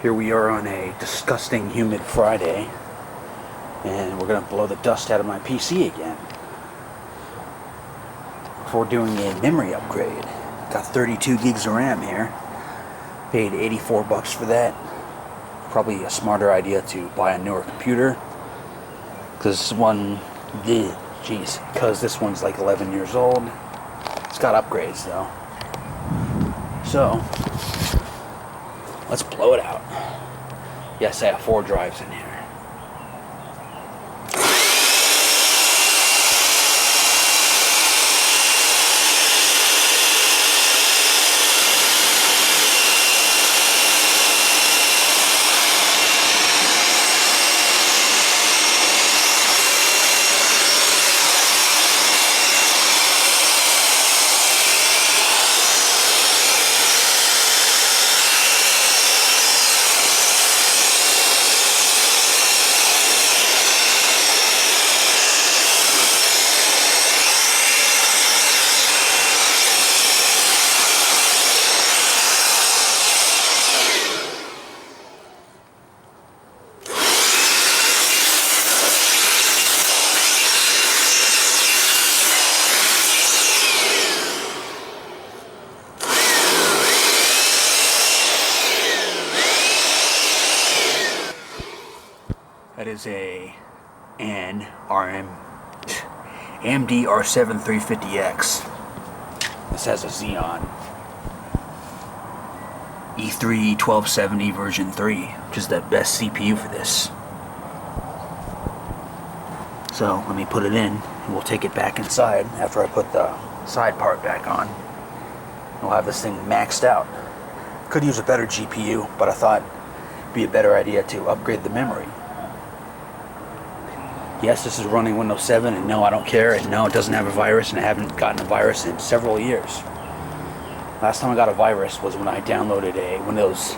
Here we are on a disgusting humid Friday, and we're going to blow the dust out of my PC again before doing a memory upgrade. Got 32 gigs of RAM here. Paid $84 for that. Probably a smarter idea to buy a newer computer, because this one, because this one's like 11 years old. It's got upgrades though. So let's blow it out. Yes, I have 4 drives in here. That is an AMD R7 350X. This has a Xeon E3 1270 version 3, which is the best CPU for this. So let me put it in, and we'll take it back inside after I put the side part back on. We'll have this thing maxed out. Could use a better GPU, but I thought it'd be a better idea to upgrade the memory. Yes, this is running Windows 7, and no, I don't care, and no, it doesn't have a virus, and I haven't gotten a virus in several years. Last time I got a virus was when I downloaded a Windows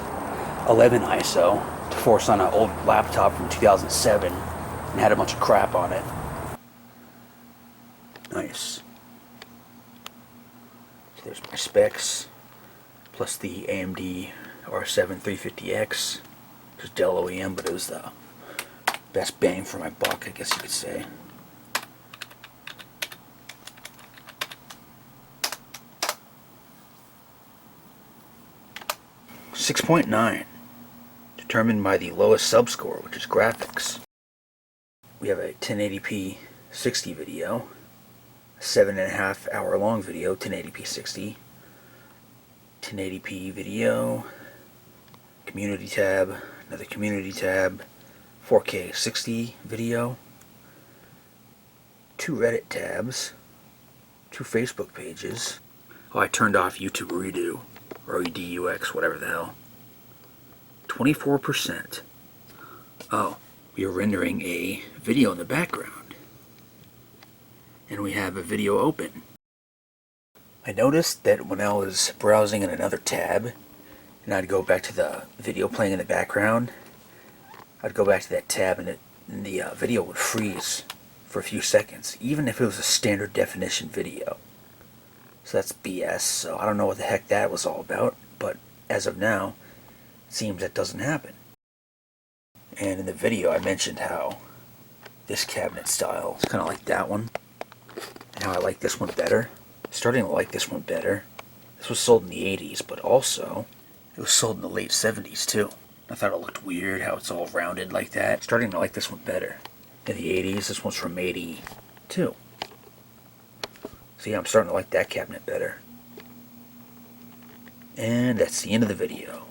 11 ISO to force on an old laptop from 2007, and had a bunch of crap on it. Nice. So there's my specs, plus the AMD R7 350X, which is Dell OEM, but it was the best bang for my buck, I guess you could say. .9, determined by the lowest subscore, which is graphics. We have a 1080p 60 video, a 7.5 hour long video, 1080p 60, 1080p video, community tab, another community tab, 4K 60 video, 2 Reddit tabs, 2 Facebook pages. Oh, I turned off YouTube Redo, or EDUX, whatever the hell. 24%. Oh, we are rendering a video in the background. And we have a video open. I noticed that when I was browsing in another tab, and I'd go back to the video playing in the background, I'd go back to that tab and the video would freeze for a few seconds, even if it was a standard definition video. So that's BS, so I don't know what the heck that was all about, but as of now, it seems that doesn't happen. And in the video I mentioned how this cabinet style is kind of like that one, and how I like this one better. Starting to like this one better. This was sold in the 80s, but also it was sold in the late 70s too. I thought it looked weird how it's all rounded like that. Starting to like this one better. In the 80s, this one's from 82. So yeah, I'm starting to like that cabinet better. And that's the end of the video.